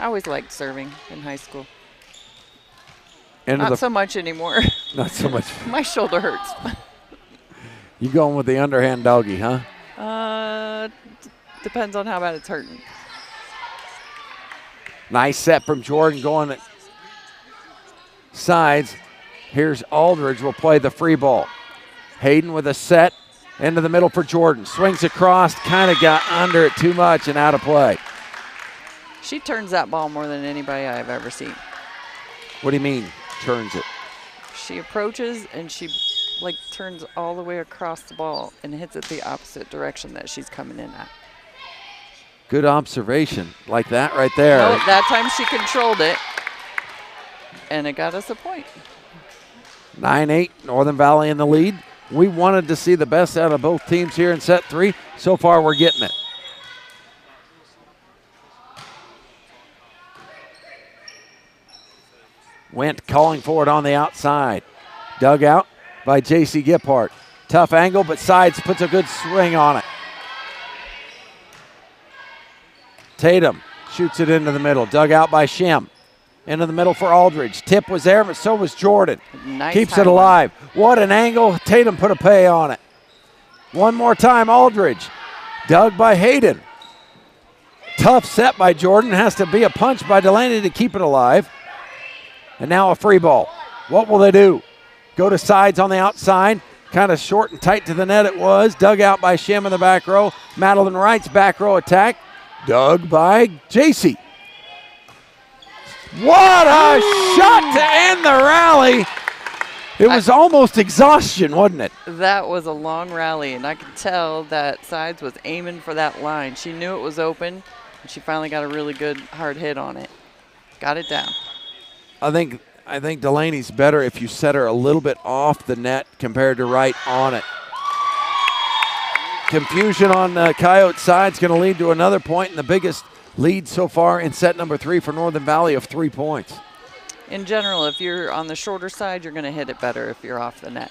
I always liked serving in high school. Not so much anymore. Not so much. My shoulder hurts. You going with the underhand doggy, huh? Depends on how bad it's hurting. Nice set from Jordan going at sides. Here's Aldridge will play the free ball. Hayden with a set into the middle for Jordan. Swings across, kind of got under it too much and out of play. She turns that ball more than anybody I've ever seen. What do you mean, turns it? She approaches and she turns all the way across the ball and hits it the opposite direction that she's coming in at. Good observation, like that right there. No, that time she controlled it, and it got us a point. 9-8, Northern Valley in the lead. We wanted to see the best out of both teams here in set 3. So far, we're getting it. Went calling for it on the outside. Dug out by J.C. Giphart. Tough angle, but Sides puts a good swing on it. Tatum shoots it into the middle. Dug out by Shem. Into the middle for Aldridge. Tip was there, but so was Jordan. Nice. Keeps it alive. What an angle. Tatum put a pay on it. One more time, Aldridge. Dug by Hayden. Tough set by Jordan. Has to be a punch by Delaney to keep it alive. And now a free ball. What will they do? Go to Sides on the outside. Kind of short and tight to the net it was. Dug out by Shem in the back row. Madeline Wright's back row attack. Dug by JC. What a shot to end the rally. It was almost exhaustion, wasn't it? That was a long rally, and I could tell that Sides was aiming for that line. She knew it was open, and she finally got a really good hard hit on it. Got it down. I think Delaney's better if you set her a little bit off the net compared to right on it. Confusion on Coyote side is going to lead to another point, and the biggest lead so far in set number 3 for Northern Valley of 3 points. In general, if you're on the shorter side, you're going to hit it better if you're off the net.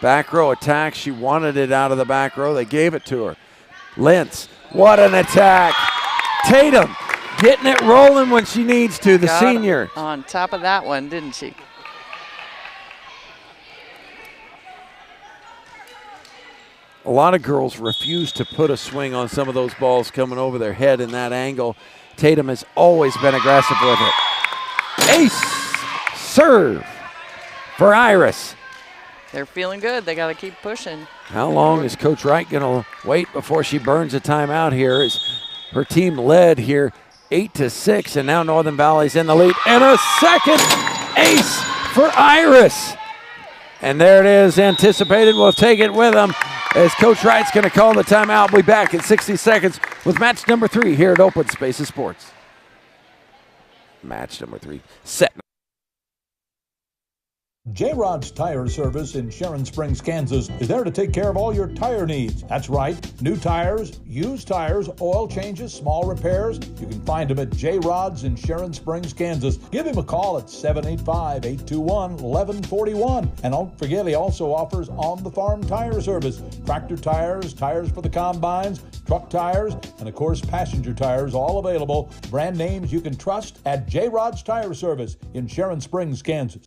Back row attack. She wanted it out of the back row. They gave it to her. Lentz, what an attack. Tatum getting it rolling when she needs to, the senior. On top of that one, didn't she? A lot of girls refuse to put a swing on some of those balls coming over their head in that angle. Tatum has always been aggressive with it. Ace serve for Iris. They're feeling good. They got to keep pushing. How long is Coach Wright going to wait before she burns a timeout here? As her team led here 8-6, and now Northern Valley's in the lead. And a second ace for Iris. And there it is, anticipated. We'll take it with them as Coach Wright's going to call the timeout. We'll be back in 60 seconds with match number 3 here at Open Spaces Sports. Match number 3, set. J-Rod's Tire Service in Sharon Springs, Kansas is there to take care of all your tire needs. That's right. New tires, used tires, oil changes, small repairs. You can find him at J-Rod's in Sharon Springs, Kansas. Give him a call at 785-821-1141. And don't forget, he also offers on-the-farm tire service. Tractor tires, tires for the combines, truck tires, and of course passenger tires, all available. Brand names you can trust at J-Rod's Tire Service in Sharon Springs, Kansas.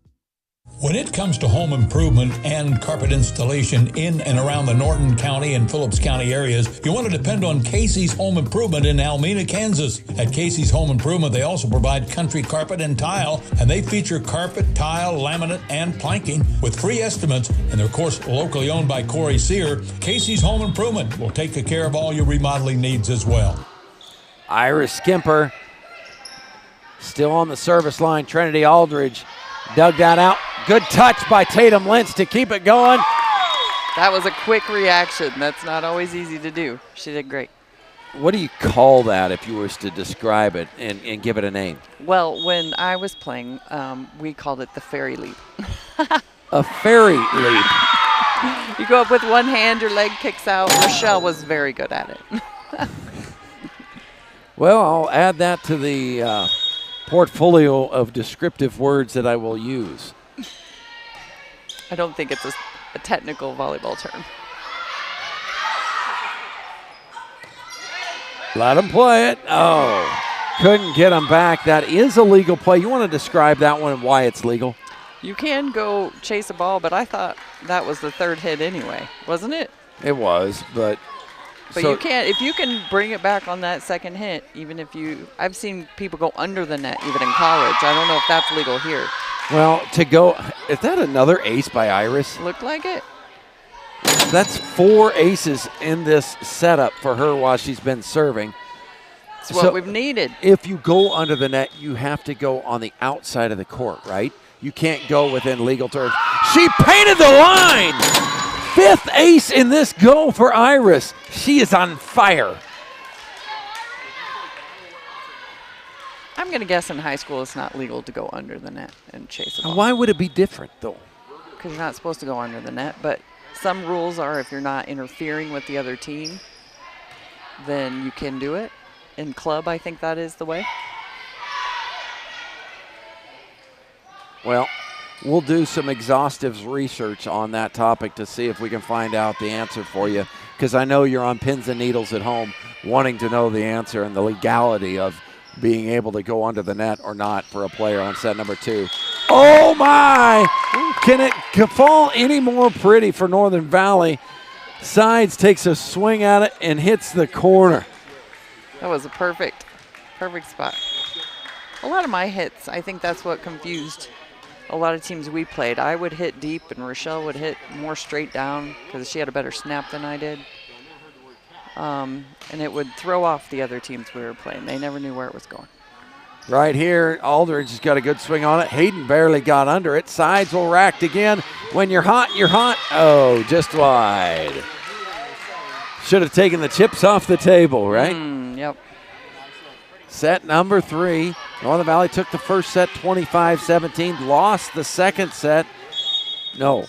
When it comes to home improvement and carpet installation in and around the Norton County and Phillips County areas, you want to depend on Casey's Home Improvement in Almena, Kansas. At Casey's Home Improvement, they also provide country carpet and tile, and they feature carpet, tile, laminate, and planking with free estimates, and they're, of course, locally owned by Corey Sear. Casey's Home Improvement will take care of all your remodeling needs as well. Iris Skimper still on the service line. Trinity Aldridge dug that out. Good touch by Tatum Lentz to keep it going. That was a quick reaction. That's not always easy to do. She did great. What do you call that if you was to describe it and give it a name? Well, when I was playing, we called it the fairy leap. A fairy leap. You go up with one hand, your leg kicks out. Rochelle was very good at it. Well, I'll add that to the portfolio of descriptive words that I will use. I don't think it's a technical volleyball term. Let him play it. Oh, couldn't get him back. That is a legal play. You want to describe that one and why it's legal? You can go chase a ball, but I thought that was the third hit anyway, wasn't it? It was, but you can't, if you can bring it back on that second hit, even if I've seen people go under the net even in college. I don't know if that's legal here. Well, is that another ace by Iris? Looked like it. That's 4 aces in this setup for her while she's been serving. It's what we've needed. If you go under the net, you have to go on the outside of the court, right? You can't go within legal terms. She painted the line! 5th ace in this go for Iris. She is on fire. I'm going to guess in high school it's not legal to go under the net and chase a ball. Why would it be different, though? Because you're not supposed to go under the net, but some rules are if you're not interfering with the other team, then you can do it. In club, I think that is the way. Well, we'll do some exhaustive research on that topic to see if we can find out the answer for you, because I know you're on pins and needles at home wanting to know the answer and the legality of being able to go under the net or not for a player on set number 2. Oh, my! Can it fall any more pretty for Northern Valley? Sides takes a swing at it and hits the corner. That was a perfect spot. A lot of my hits, I think that's what confused a lot of teams we played. I would hit deep and Rochelle would hit more straight down because she had a better snap than I did. And it would throw off the other teams we were playing. They never knew where it was going. Right here, Aldridge has got a good swing on it. Hayden barely got under it. Sides will rack again. When you're hot, you're hot. Oh, just wide. Should have taken the chips off the table, right? Yep. Set number 3. Northern Valley took the first set 25-17, lost the second set. No.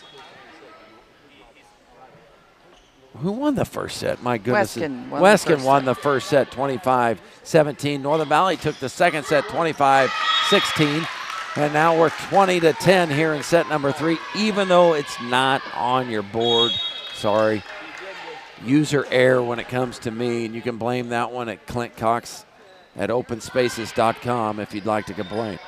Who won the first set? My goodness. Weskan won the first set 25-17. Northern Valley took the second set 25-16. And now we're 20-10 here in set number 3, even though it's not on your board. Sorry. User error when it comes to me, and you can blame that one at Clint Cox at openspaces.com if you'd like to complain.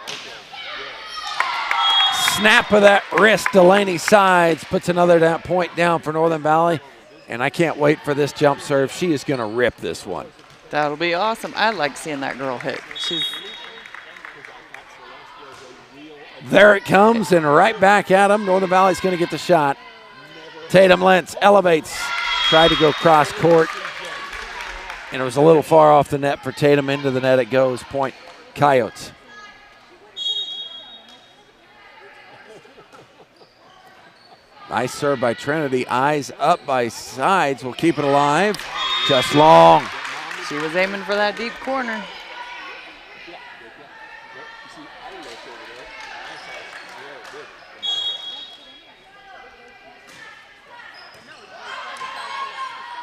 Snap of that wrist, Delaney Sides puts another point down for Northern Valley, and I can't wait for this jump serve. She is going to rip this one. That'll be awesome. I like seeing that girl hit. There it comes, and right back at him. Northern Valley's going to get the shot. Tatum Lentz elevates, tried to go cross court, and it was a little far off the net for Tatum. Into the net it goes. Point Coyotes. Nice serve by Trinity. Eyes up by Sides. Will keep it alive. Just long. She was aiming for that deep corner.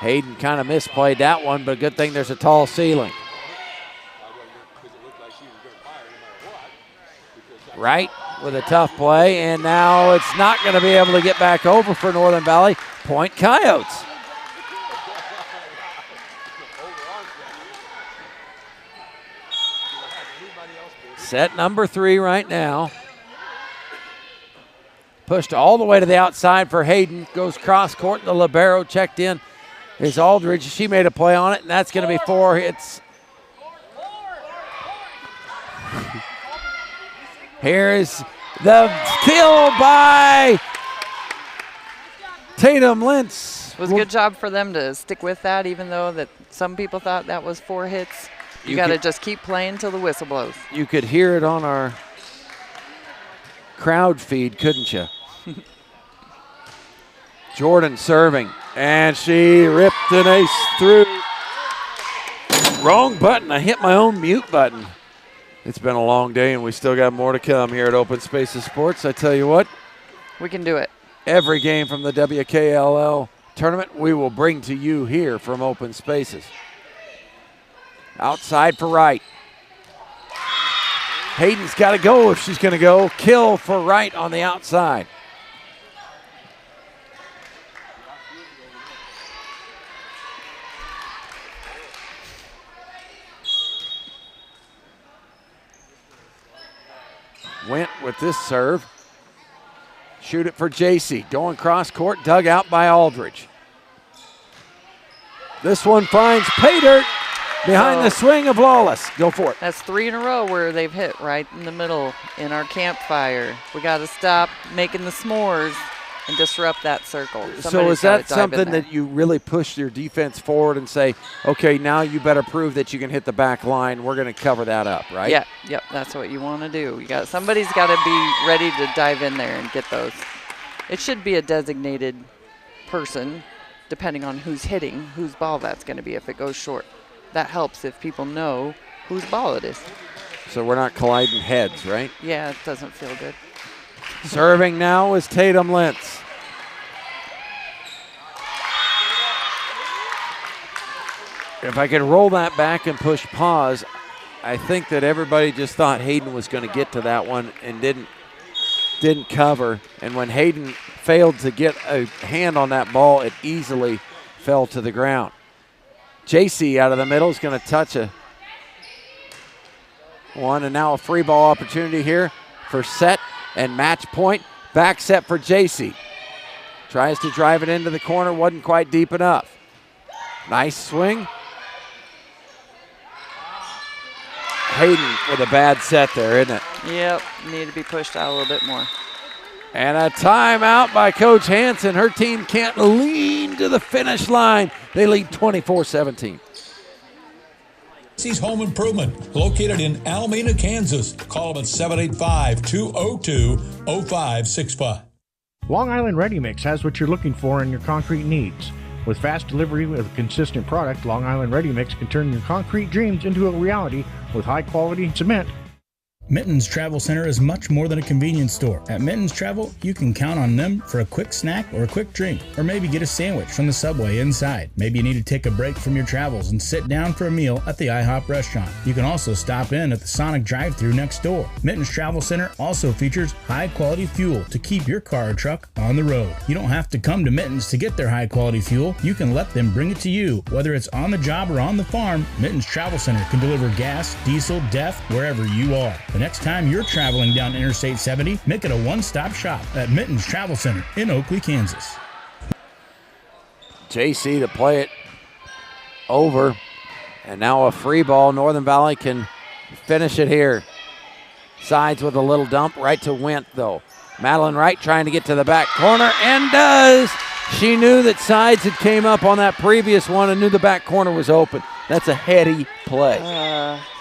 Hayden kind of misplayed that one, but a good thing there's a tall ceiling. Right with a tough play, and now it's not going to be able to get back over for Northern Valley. Point Coyotes. Set number 3 right now. Pushed all the way to the outside for Hayden. Goes cross court. The libero checked in is Aldridge. She made a play on it, and that's going to be 4 hits. Here is the steal by Tatum Lentz. It was a good job for them to stick with that, even though that some people thought that was 4 hits. You got to just keep playing till the whistle blows. You could hear it on our crowd feed, couldn't you? Jordan serving, and she ripped an ace through. Wrong button. I hit my own mute button. It's been a long day, and we still got more to come here at Open Spaces Sports. I tell you what. We can do it. Every game from the WKLL tournament we will bring to you here from Open Spaces. Outside for Wright. Hayden's got to go if she's going to go. Kill for Wright on the outside. Went with this serve. Shoot it for JC. Going cross court, dug out by Aldridge. This one finds Paydirt behind the swing of Lawless. Go for it. That's 3 in a row where they've hit right in the middle in our campfire. We got to stop making the s'mores and disrupt that circle. So is that something that you really push your defense forward and say, okay, now you better prove that you can hit the back line. We're going to cover that up, right? Yeah, yep, that's what you want to do. Somebody's got to be ready to dive in there and get those. It should be a designated person, depending on who's hitting, whose ball that's going to be if it goes short. That helps if people know whose ball it is. So we're not colliding heads, right? Yeah, it doesn't feel good. Serving now is Tatum Lentz. If I could roll that back and push pause, I think that everybody just thought Hayden was going to get to that one and didn't cover. And when Hayden failed to get a hand on that ball, it easily fell to the ground. JC out of the middle is going to touch one, and now a free ball opportunity here for set and match point. Back set for JC. Tries to drive it into the corner, wasn't quite deep enough. Nice swing. Hayden with a bad set there, isn't it? Yep, need to be pushed out a little bit more. And a timeout by Coach Hansen. Her team can't lean to the finish line. They lead 24-17. Casey's Home Improvement, located in Alameda, Kansas. Call them at 785-202-0565. Long Island Ready Mix has what you're looking for in your concrete needs. With fast delivery with a consistent product, Long Island Ready Mix can turn your concrete dreams into a reality with high-quality cement. Mittens Travel Center is much more than a convenience store. At Mittens Travel, you can count on them for a quick snack or a quick drink, or maybe get a sandwich from the Subway inside. Maybe you need to take a break from your travels and sit down for a meal at the IHOP restaurant. You can also stop in at the Sonic drive-thru next door. Mittens Travel Center also features high-quality fuel to keep your car or truck on the road. You don't have to come to Mittens to get their high-quality fuel. You can let them bring it to you. Whether it's on the job or on the farm, Mittens Travel Center can deliver gas, diesel, DEF, wherever you are. The next time you're traveling down Interstate 70, make it a one-stop shop at Mittens Travel Center in Oakley, Kansas. JC to play it over, and now a free ball. Northern Valley can finish it here. Sides with a little dump right to Went, though. Madeline Wright trying to get to the back corner, and does. She knew that Sides had came up on that previous one and knew the back corner was open. That's a heady play.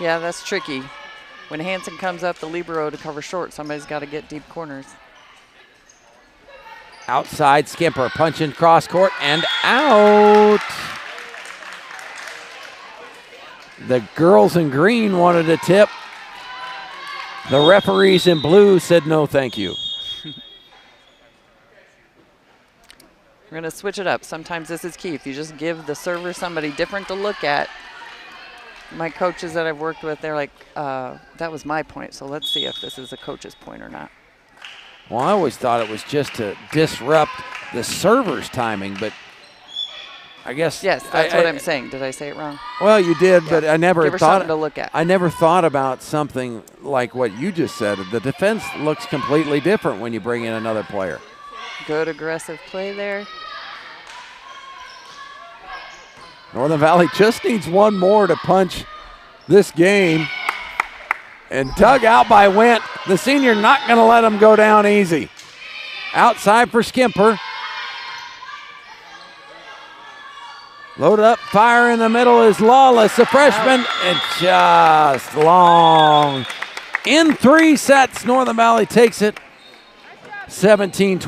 Yeah, that's tricky. When Hansen comes up the libero to cover short, somebody's got to get deep corners. Outside Skimper, punching cross court and out. The girls in green wanted a tip. The referees in blue said no thank you. We're going to switch it up. Sometimes this is key. If you just give the server somebody different to look at, my coaches that I've worked with, they're like, that was my point, so let's see if this is a coach's point or not. Well, I always thought it was just to disrupt the server's timing, but I guess. Yes, that's what I'm saying. Did I say it wrong? Well, you did, but I never Give her thought. something to look at. I never thought about something like what you just said. The defense looks completely different when you bring in another player. Good aggressive play there. Northern Valley just needs one more to punch this game. And dug out by Went. The senior not going to let him go down easy. Outside for Skimper. Loaded up, fire in the middle is Lawless, the freshman, and just long. In 3 sets, Northern Valley takes it 17-25,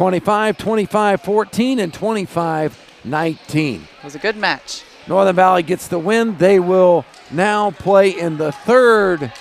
25-14, and 25-19. It was a good match. Northern Valley gets the win. They will now play in the third